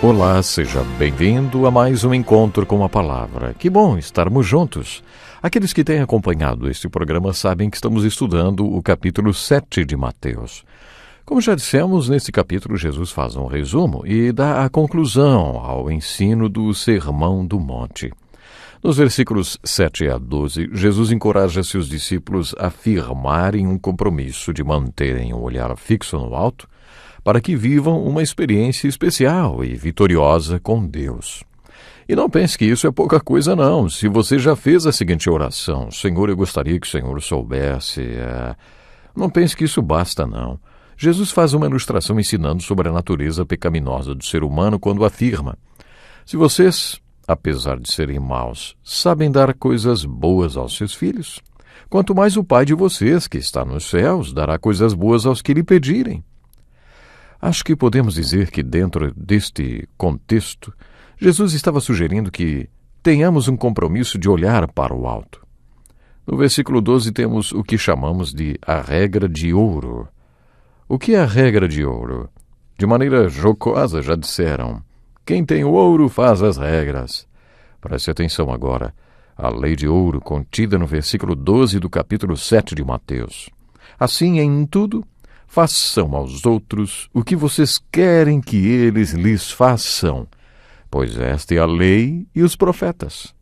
Olá, seja bem-vindo a mais um encontro com a palavra. Que bom estarmos juntos. Aqueles que têm acompanhado este programa sabem que estamos estudando o capítulo 7 de Mateus. Como já dissemos, nesse capítulo Jesus faz um resumo e dá a conclusão ao ensino do Sermão do Monte. Nos versículos 7 a 12, Jesus encoraja seus discípulos a firmarem um compromisso de manterem o olhar fixo no alto, para que vivam uma experiência especial e vitoriosa com Deus. E não pense que isso é pouca coisa, não. Se você já fez a seguinte oração: Senhor, eu gostaria que o Senhor soubesse... Não pense que isso basta, não. Jesus faz uma ilustração ensinando sobre a natureza pecaminosa do ser humano quando afirma: se vocês, apesar de serem maus, sabem dar coisas boas aos seus filhos, quanto mais o Pai de vocês, que está nos céus, dará coisas boas aos que lhe pedirem. Acho que podemos dizer que, dentro deste contexto, Jesus estava sugerindo que tenhamos um compromisso de olhar para o alto. No versículo 12 temos o que chamamos de a regra de ouro. O que é a regra de ouro? De maneira jocosa já disseram: quem tem o ouro faz as regras. Preste atenção agora. A lei de ouro contida no versículo 12 do capítulo 7 de Mateus. Assim, em tudo, façam aos outros o que vocês querem que eles lhes façam, pois esta é a lei e os profetas.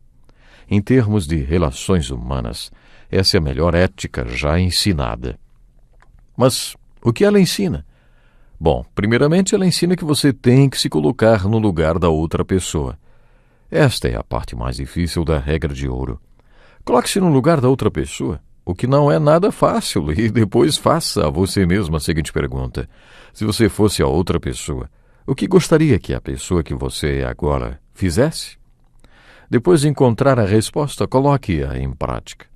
Em termos de relações humanas, essa é a melhor ética já ensinada. Mas o que ela ensina? Bom, primeiramente ela ensina que você tem que se colocar no lugar da outra pessoa. Esta é a parte mais difícil da regra de ouro. Coloque-se no lugar da outra pessoa, o que não é nada fácil, e depois faça a você mesmo a seguinte pergunta: se você fosse a outra pessoa, o que gostaria que a pessoa que você é agora fizesse? Depois de encontrar a resposta, coloque-a em prática.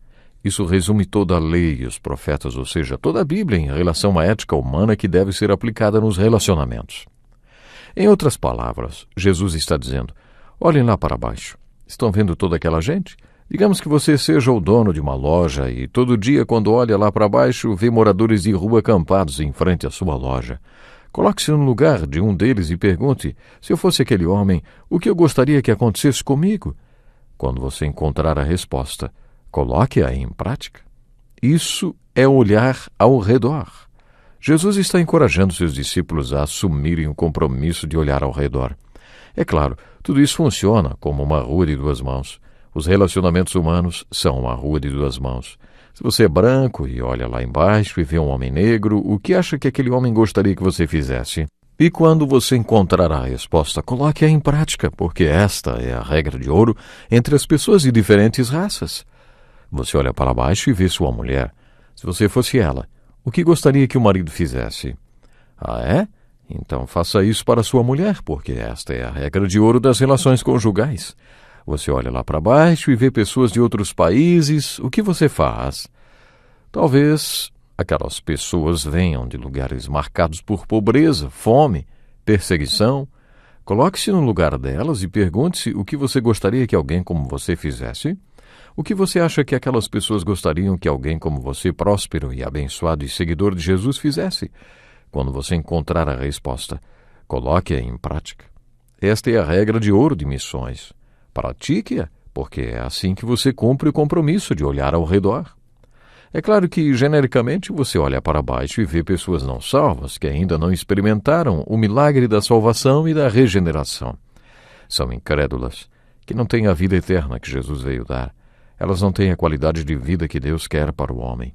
Isso resume toda a lei e os profetas, ou seja, toda a Bíblia em relação à ética humana que deve ser aplicada nos relacionamentos. Em outras palavras, Jesus está dizendo: olhem lá para baixo. Estão vendo toda aquela gente? Digamos que você seja o dono de uma loja e todo dia, quando olha lá para baixo, vê moradores de rua acampados em frente à sua loja. Coloque-se no lugar de um deles e pergunte: se eu fosse aquele homem, o que eu gostaria que acontecesse comigo? Quando você encontrar a resposta, coloque-a em prática. Isso é olhar ao redor. Jesus está encorajando seus discípulos a assumirem o compromisso de olhar ao redor. É claro, tudo isso funciona como uma rua de duas mãos. Os relacionamentos humanos são uma rua de duas mãos. Se você é branco e olha lá embaixo e vê um homem negro, o que acha que aquele homem gostaria que você fizesse? E quando você encontrar a resposta, coloque-a em prática, porque esta é a regra de ouro entre as pessoas de diferentes raças. Você olha para baixo e vê sua mulher. Se você fosse ela, o que gostaria que o marido fizesse? Ah, é? Então faça isso para sua mulher, porque esta é a regra de ouro das relações conjugais. Você olha lá para baixo e vê pessoas de outros países, o que você faz? Talvez aquelas pessoas venham de lugares marcados por pobreza, fome, perseguição. Coloque-se no lugar delas e pergunte-se o que você gostaria que alguém como você fizesse. O que você acha que aquelas pessoas gostariam que alguém como você, próspero e abençoado e seguidor de Jesus, fizesse? Quando você encontrar a resposta, coloque-a em prática. Esta é a regra de ouro de missões. Pratique-a, porque é assim que você cumpre o compromisso de olhar ao redor. É claro que, genericamente, você olha para baixo e vê pessoas não salvas que ainda não experimentaram o milagre da salvação e da regeneração. São incrédulas, que não têm a vida eterna que Jesus veio dar. Elas não têm a qualidade de vida que Deus quer para o homem.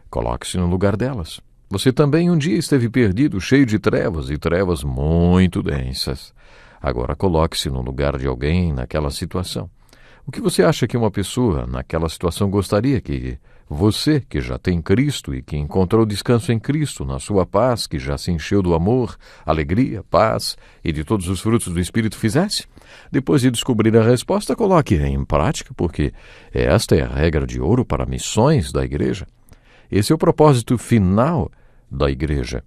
Coloque-se no lugar delas. Você também um dia esteve perdido, cheio de trevas, e trevas muito densas. Agora coloque-se no lugar de alguém naquela situação. O que você acha que uma pessoa naquela situação gostaria que você, que já tem Cristo e que encontrou descanso em Cristo, na sua paz, que já se encheu do amor, alegria, paz e de todos os frutos do Espírito, fizesse? Depois de descobrir a resposta, coloque-a em prática, porque esta é a regra de ouro para missões da igreja. Esse é o propósito final da igreja.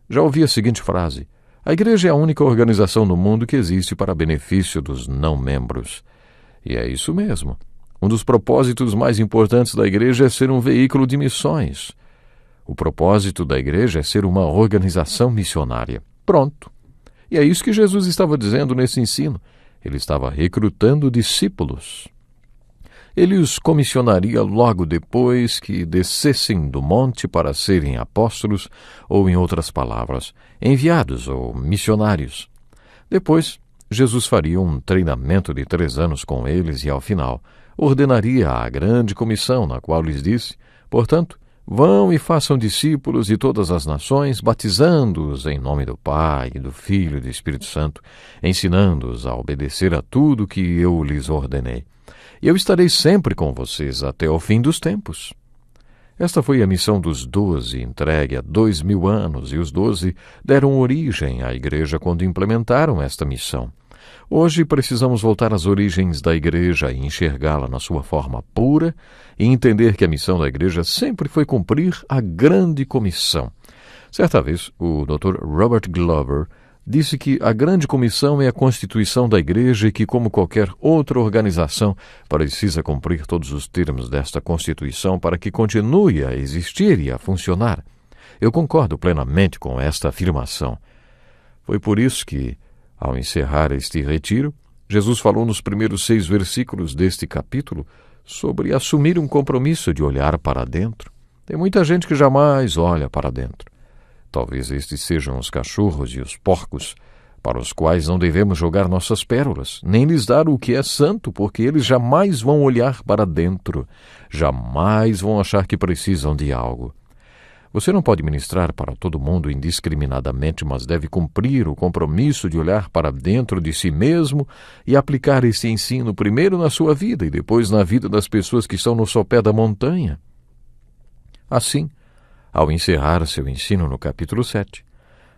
Já ouvi a seguinte frase: a igreja é a única organização no mundo que existe para benefício dos não-membros. E é isso mesmo. Um dos propósitos mais importantes da igreja é ser um veículo de missões. O propósito da igreja é ser uma organização missionária. Pronto. E é isso que Jesus estava dizendo nesse ensino. Ele estava recrutando discípulos. Ele os comissionaria logo depois que descessem do monte para serem apóstolos, ou, em outras palavras, enviados ou missionários. Depois, Jesus faria um treinamento de 3 anos com eles e, ao final, ordenaria a grande comissão, na qual lhes disse: portanto, vão e façam discípulos de todas as nações, batizando-os em nome do Pai, do Filho e do Espírito Santo, ensinando-os a obedecer a tudo que eu lhes ordenei. E eu estarei sempre com vocês até o fim dos tempos. Esta foi a missão dos 12, entregue há 2000 anos, e os 12 deram origem à igreja quando implementaram esta missão. Hoje precisamos voltar às origens da igreja e enxergá-la na sua forma pura e entender que a missão da igreja sempre foi cumprir a grande comissão. Certa vez, o Dr. Robert Glover disse que a grande comissão é a constituição da igreja e que, como qualquer outra organização, precisa cumprir todos os termos desta constituição para que continue a existir e a funcionar. Eu concordo plenamente com esta afirmação. Foi por isso que, ao encerrar este retiro, Jesus falou nos primeiros 6 versículos deste capítulo sobre assumir um compromisso de olhar para dentro. Tem muita gente que jamais olha para dentro. Talvez estes sejam os cachorros e os porcos, para os quais não devemos jogar nossas pérolas, nem lhes dar o que é santo, porque eles jamais vão olhar para dentro, jamais vão achar que precisam de algo. Você não pode ministrar para todo mundo indiscriminadamente, mas deve cumprir o compromisso de olhar para dentro de si mesmo e aplicar esse ensino primeiro na sua vida e depois na vida das pessoas que estão no sopé da montanha. Assim, ao encerrar seu ensino no capítulo 7,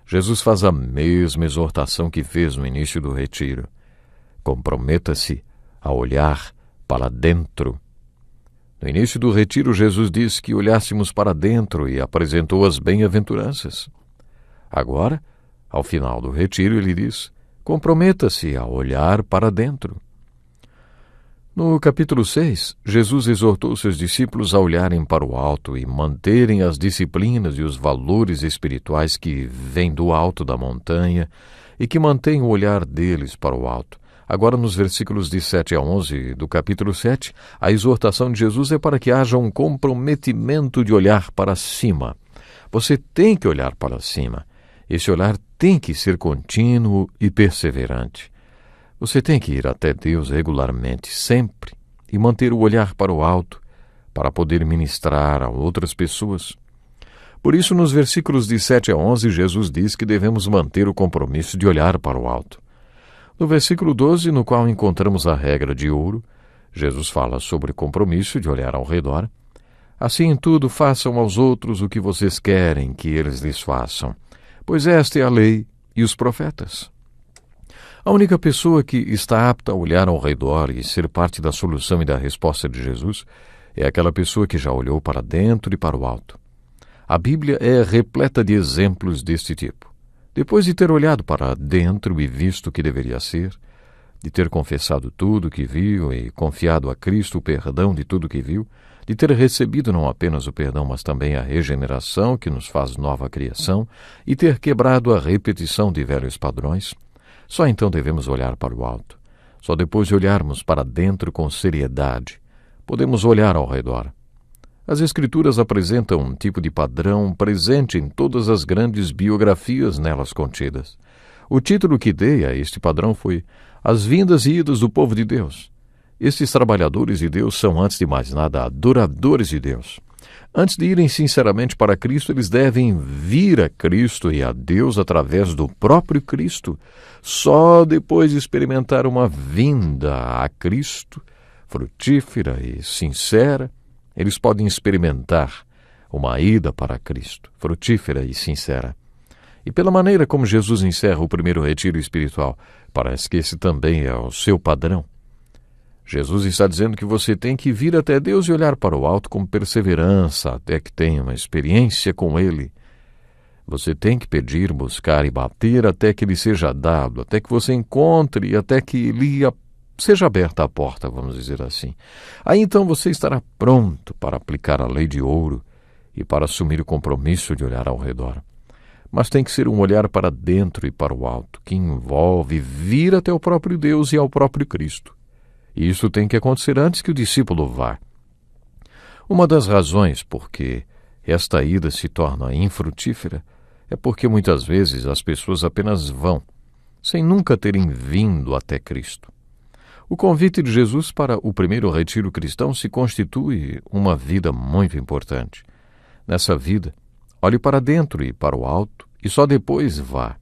Jesus faz a mesma exortação que fez no início do retiro. Comprometa-se a olhar para dentro. No início do retiro, Jesus disse que olhássemos para dentro e apresentou as bem-aventuranças. Agora, ao final do retiro, ele diz: comprometa-se a olhar para dentro. No capítulo 6, Jesus exortou seus discípulos a olharem para o alto e manterem as disciplinas e os valores espirituais que vêm do alto da montanha e que mantêm o olhar deles para o alto. Agora, nos versículos de 7 a 11 do capítulo 7, a exortação de Jesus é para que haja um comprometimento de olhar para cima. Você tem que olhar para cima. Esse olhar tem que ser contínuo e perseverante. Você tem que ir até Deus regularmente, sempre, e manter o olhar para o alto, para poder ministrar a outras pessoas. Por isso, nos versículos de 7 a 11, Jesus diz que devemos manter o compromisso de olhar para o alto. No versículo 12, no qual encontramos a regra de ouro, Jesus fala sobre o compromisso de olhar ao redor. Assim em tudo façam aos outros o que vocês querem que eles lhes façam, pois esta é a lei e os profetas. A única pessoa que está apta a olhar ao redor e ser parte da solução e da resposta de Jesus é aquela pessoa que já olhou para dentro e para o alto. A Bíblia é repleta de exemplos deste tipo. Depois de ter olhado para dentro e visto o que deveria ser, de ter confessado tudo o que viu e confiado a Cristo o perdão de tudo o que viu, de ter recebido não apenas o perdão, mas também a regeneração que nos faz nova criação e ter quebrado a repetição de velhos padrões, só então devemos olhar para o alto. Só depois de olharmos para dentro com seriedade, podemos olhar ao redor. As Escrituras apresentam um tipo de padrão presente em todas as grandes biografias nelas contidas. O título que dei a este padrão foi As Vindas e Idas do Povo de Deus. Estes trabalhadores de Deus são, antes de mais nada, adoradores de Deus. Antes de irem sinceramente para Cristo, eles devem vir a Cristo e a Deus através do próprio Cristo. Só depois de experimentar uma vinda a Cristo, frutífera e sincera, eles podem experimentar uma ida para Cristo, frutífera e sincera. E pela maneira como Jesus encerra o primeiro retiro espiritual, parece que esse também é o seu padrão. Jesus está dizendo que você tem que vir até Deus e olhar para o alto com perseverança até que tenha uma experiência com Ele. Você tem que pedir, buscar e bater até que lhe seja dado, até que você encontre e até que lhe seja aberta a porta, vamos dizer assim. Aí então você estará pronto para aplicar a lei de ouro e para assumir o compromisso de olhar ao redor. mas tem que ser um olhar para dentro e para o alto, que envolve vir até o próprio Deus e ao próprio Cristo. E isso tem que acontecer antes que o discípulo vá. Uma das razões por que esta ida se torna infrutífera é porque muitas vezes as pessoas apenas vão, sem nunca terem vindo até Cristo. O convite de Jesus para o primeiro retiro cristão se constitui uma vida muito importante. Nessa vida, olhe para dentro e para o alto e só depois vá.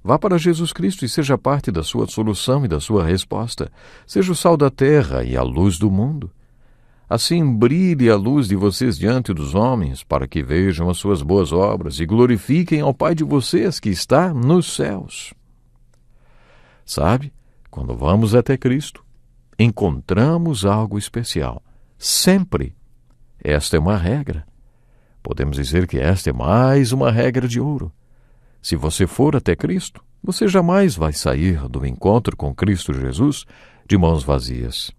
Vá para Jesus Cristo e seja parte da sua solução e da sua resposta. Seja o sal da terra e a luz do mundo. Assim brilhe a luz de vocês diante dos homens, para que vejam as suas boas obras e glorifiquem ao Pai de vocês que está nos céus. Sabe, quando vamos até Cristo, encontramos algo especial. Sempre. Esta é uma regra. Podemos dizer que esta é mais uma regra de ouro. Se você for até Cristo, você jamais vai sair do encontro com Cristo Jesus de mãos vazias.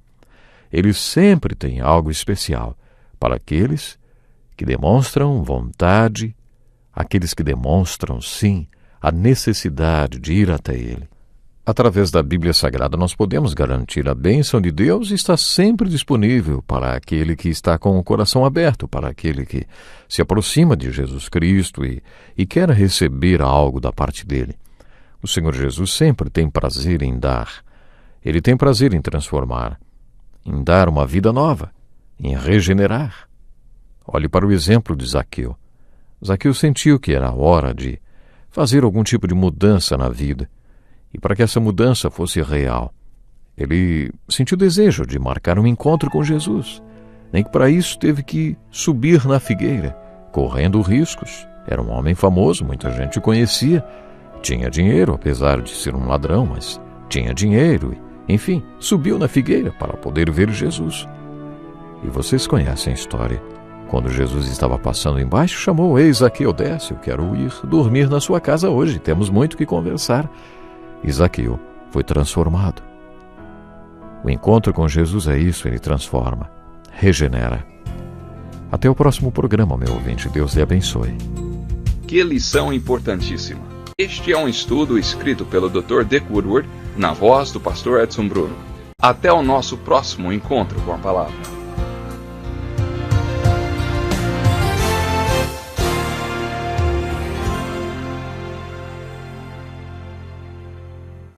Ele sempre tem algo especial para aqueles que demonstram vontade, aqueles que demonstram, sim, a necessidade de ir até Ele. Através da Bíblia Sagrada, nós podemos garantir a bênção de Deus e está sempre disponível para aquele que está com o coração aberto, para aquele que se aproxima de Jesus Cristo e quer receber algo da parte dele. O Senhor Jesus sempre tem prazer em dar. Ele tem prazer em transformar, em dar uma vida nova, em regenerar. Olhe para o exemplo de Zaqueu. Zaqueu sentiu que era hora de fazer algum tipo de mudança na vida. E para que essa mudança fosse real, ele sentiu desejo de marcar um encontro com Jesus. Nem que para isso teve que subir na figueira, correndo riscos. Era um homem famoso, muita gente o conhecia. Tinha dinheiro, apesar de ser um ladrão, mas tinha dinheiro. Enfim, subiu na figueira para poder ver Jesus. E vocês conhecem a história. Quando Jesus estava passando embaixo, chamou: "Ei, Zaqueu, desce, eu quero ir dormir na sua casa hoje, temos muito que conversar." E Zaqueu foi transformado. O encontro com Jesus é isso, ele transforma, regenera. Até o próximo programa, meu ouvinte. Deus lhe abençoe. Que lição importantíssima! Este é um estudo escrito pelo Dr. Dick Woodward, na voz do pastor Edson Bruno. Até o nosso próximo encontro com a palavra.